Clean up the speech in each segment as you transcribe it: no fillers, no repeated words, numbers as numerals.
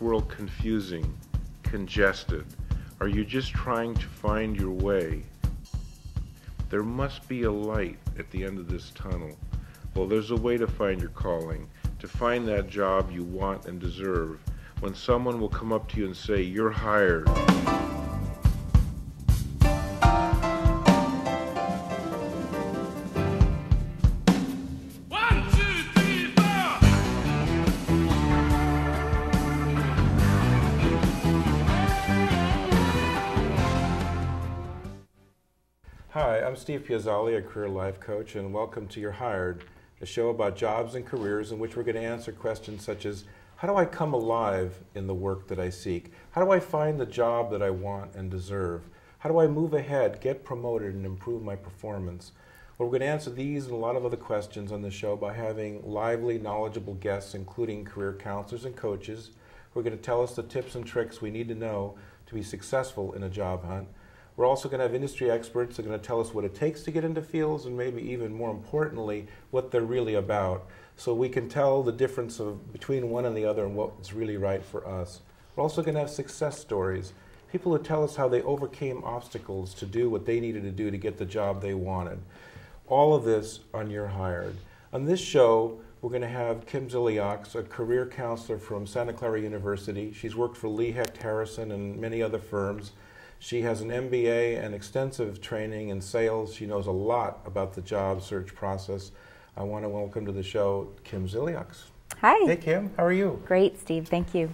world confusing, congested? Are you just trying to find your way? There must be a light at the end of this tunnel. Well, there's a way to find your calling, to find that job you want and deserve, when someone will come up to you and say, "You're hired." Hi, I'm Steve Piazzale, a career life coach, and welcome to You're Hired, a show about jobs and careers in which we're going to answer questions such as, how do I come alive in the work that I seek? How do I find the job that I want and deserve? How do I move ahead, get promoted, and improve my performance? Well, we're going to answer these and a lot of other questions on the show by having lively, knowledgeable guests, including career counselors and coaches, who are going to tell us the tips and tricks we need to know to be successful in a job hunt. We're also going to have industry experts that are going to tell us what it takes to get into fields, and maybe even more importantly, what they're really about, so we can tell the difference between one and the other and what's really right for us. We're also going to have success stories, people who tell us how they overcame obstacles to do what they needed to do to get the job they wanted. All of this on You're Hired. On this show, we're going to have Kim Zilliox, a career counselor from Santa Clara University. She's worked for Lee Hecht Harrison and many other firms. She has an MBA and extensive training in sales. She knows a lot about the job search process. I want to welcome to the show Kim Zilliox. Hi. Hey Kim, how are you? Great, Steve. Thank you.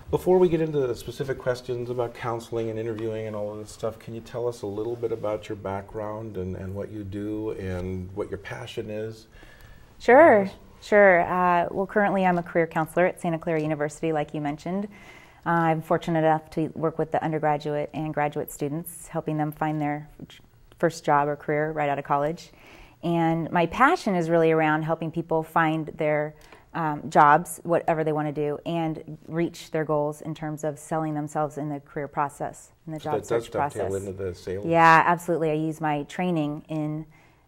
Before we get into the specific questions about counseling and interviewing and all of this stuff, can you tell us a little bit about your background and what you do and what your passion is? Sure. Well, currently I'm a career counselor at Santa Clara University, like you mentioned. I'm fortunate enough to work with the undergraduate and graduate students, helping them find their first job or career right out of college. And my passion is really around helping people find their jobs, whatever they want to do, and reach their goals in terms of selling themselves in the career process, in the job search process. That does dovetail into the sales? Yeah, absolutely. I use my training in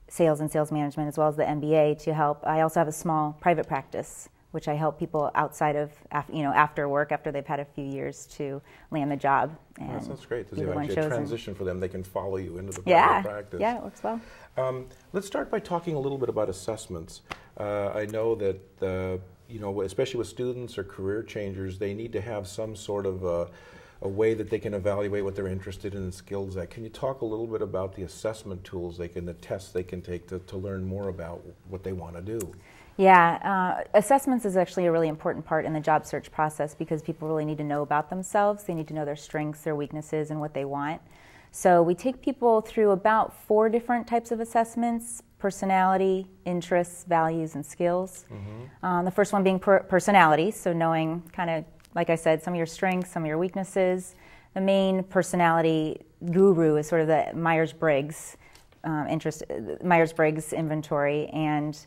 sales and sales management as well as the MBA to help. I also have a small private practice, which I help people outside of, after work, after they've had a few years to land the job. And that sounds great. There's actually a transition for them. They can follow you into the private practice. Yeah, it works well. Let's start by talking a little bit about assessments. I know that, especially with students or career changers, they need to have some sort of a way that they can evaluate what they're interested in and skills at. Can you talk a little bit about the assessment tools, the tests they can take to learn more about what they want to do? Yeah, assessments is actually a really important part in the job search process because people really need to know about themselves. They need to know their strengths, their weaknesses, and what they want. So we take people through about 4 different types of assessments: personality, interests, values, and skills. Mm-hmm. The first one being personality, so knowing kind of, like I said, some of your strengths, some of your weaknesses. The main personality guru is sort of the Myers-Briggs Myers-Briggs inventory, and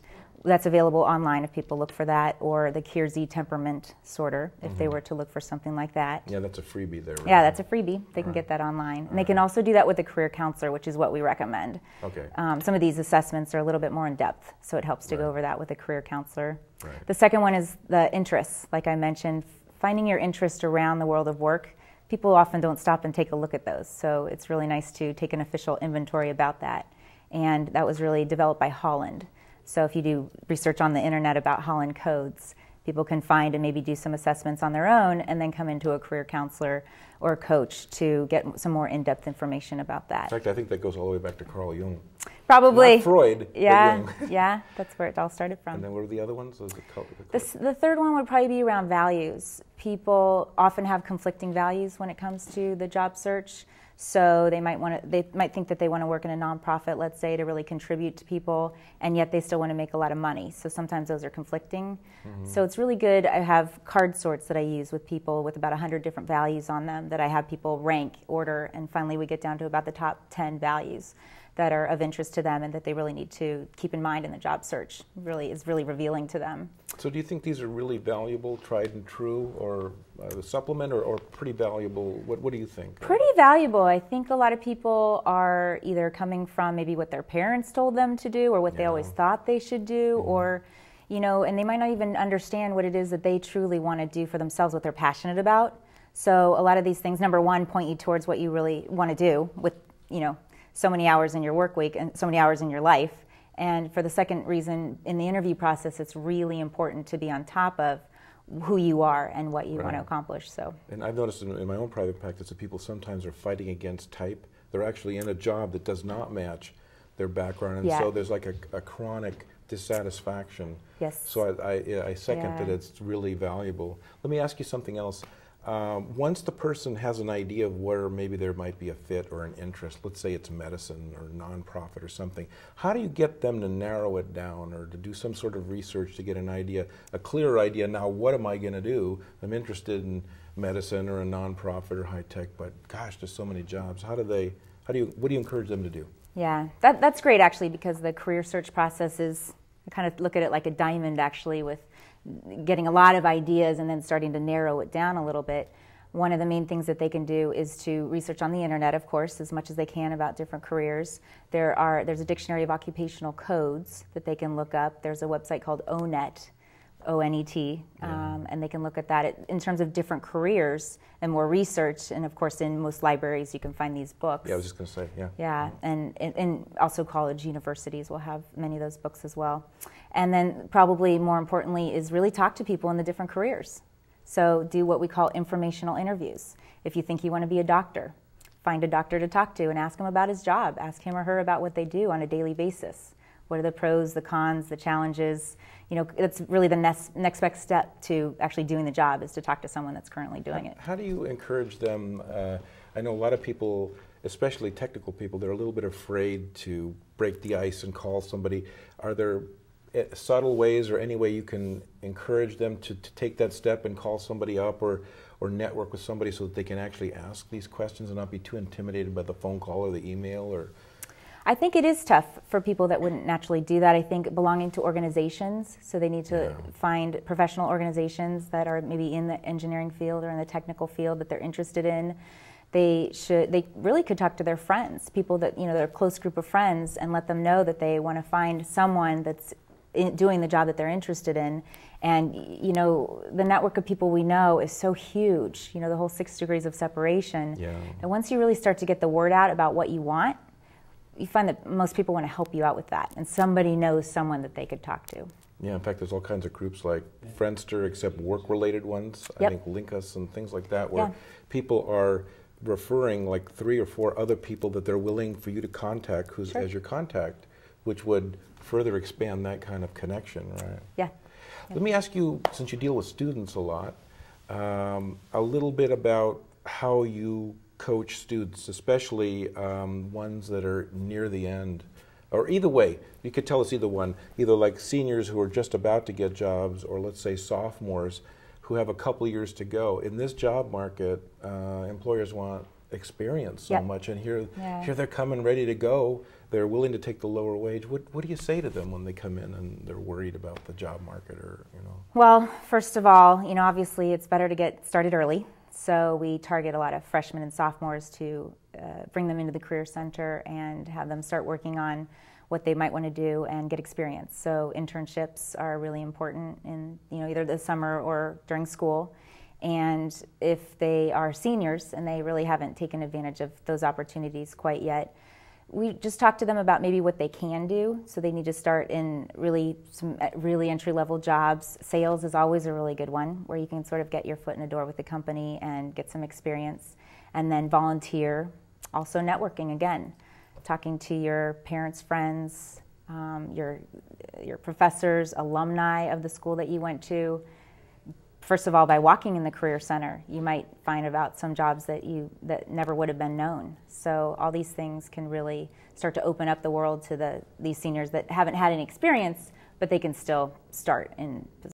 that's available online if people look for that, or the Kiersey temperament sorter if they were to look for something like that. Yeah, that's a freebie there. Right? Yeah, that's a freebie. They can get that online. And they can also do that with a career counselor, which is what we recommend. Okay. Some of these assessments are a little bit more in depth, so it helps to go over that with a career counselor. Right. The second one is the interests. Like I mentioned, finding your interest around the world of work. People often don't stop and take a look at those, so it's really nice to take an official inventory about that. And that was really developed by Holland. So if you do research on the internet about Holland codes, people can find and maybe do some assessments on their own and then come into a career counselor or a coach to get some more in-depth information about that. In fact, I think that goes all the way back to Carl Jung. Probably. Not Freud, yeah, but Jung. Yeah, that's where it all started from. And then what are the other ones? The third one would probably be around values. People often have conflicting values when it comes to the job search. So they might think that they want to work in a nonprofit, let's say, to really contribute to people, and yet they still want to make a lot of money. So sometimes those are conflicting. Mm-hmm. So it's really good. I have card sorts that I use with people with about 100 different values on them that I have people rank, order, and finally we get down to about the top 10 values that are of interest to them and that they really need to keep in mind in the job search. Is really revealing to them. So do you think these are really valuable, tried and true, or a supplement, or pretty valuable? What do you think? Pretty valuable. I think a lot of people are either coming from maybe what their parents told them to do or what they always thought they should do, or and they might not even understand what it is that they truly want to do for themselves, what they're passionate about. So a lot of these things, number one, point you towards what you really want to do with, so many hours in your work week and so many hours in your life. And for the second reason, in the interview process, it's really important to be on top of who you are and what you want to accomplish. So, and I've noticed in my own private practice that people sometimes are fighting against type. They're actually in a job that does not match their background, and so there's like a chronic dissatisfaction. Yes. So I second that it's really valuable. Let me ask you something else. Once the person has an idea of where maybe there might be a fit or an interest, let's say it's medicine or nonprofit or something, how do you get them to narrow it down or to do some sort of research to get an idea, a clearer idea? Now, what am I going to do? I'm interested in medicine or a nonprofit or high tech, but gosh, there's so many jobs. What do you encourage them to do? Yeah, that's great actually, because the career search process is, I kind of look at it like a diamond actually, with getting a lot of ideas and then starting to narrow it down a little bit. One of the main things that they can do is to research on the internet, of course, as much as they can about different careers. There's a dictionary of occupational codes that they can look up. There's a website called ONET, O-N-E-T, and they can look at that in terms of different careers and more research. And of course, in most libraries, you can find these books. Yeah, I was just going to say, yeah. Yeah, and also college universities will have many of those books as well. And then probably more importantly is really talk to people in the different careers. So do what we call informational interviews. If you think you want to be a doctor, find a doctor to talk to and ask him about his job. Ask him or her about what they do on a daily basis. What are the pros, the cons, the challenges? That's really the next best step to actually doing the job, is to talk to someone that's currently doing it. How do you encourage them? I know a lot of people, especially technical people, they're a little bit afraid to break the ice and call somebody. Are there subtle ways or any way you can encourage them to take that step and call somebody up or network with somebody so that they can actually ask these questions and not be too intimidated by the phone call or the email? Or I think it is tough for people that wouldn't naturally do that. I think belonging to organizations, so they need to find professional organizations that are maybe in the engineering field or in the technical field that they're interested in. They really could talk to their friends, people that, their close group of friends, and let them know that they want to find someone that's doing the job that they're interested in. And the network of people we know is so huge, the whole 6 degrees of separation. Yeah. And once you really start to get the word out about what you want, you find that most people want to help you out with that, and somebody knows someone that they could talk to. Yeah, in fact, there's all kinds of groups like Friendster, except work-related ones. I think Linkus and things like that, where people are referring like 3 or 4 other people that they're willing for you to contact as your contact, which would further expand that kind of connection, right? Yeah. Let me ask you, since you deal with students a lot, a little bit about how you coach students, especially ones that are near the end. Or either way, you could tell us either one, either like seniors who are just about to get jobs, or let's say sophomores who have a couple years to go. In this job market, employers want experience so much, and here they're coming ready to go. They're willing to take the lower wage. What do you say to them when they come in and they're worried about the job market, or Well, first of all, obviously it's better to get started early. So we target a lot of freshmen and sophomores to bring them into the Career Center and have them start working on what they might want to do and get experience. So internships are really important in either the summer or during school. And if they are seniors and they really haven't taken advantage of those opportunities quite yet, we just talk to them about maybe what they can do. So they need to start in some really entry-level jobs. Sales is always a really good one, where you can sort of get your foot in the door with the company and get some experience. And then volunteer, also networking again, talking to your parents' friends, your professors, alumni of the school that you went to. First of all, by walking in the Career Center, you might find about some jobs that never would have been known. So all these things can really start to open up the world to these seniors that haven't had any experience, but they can still start in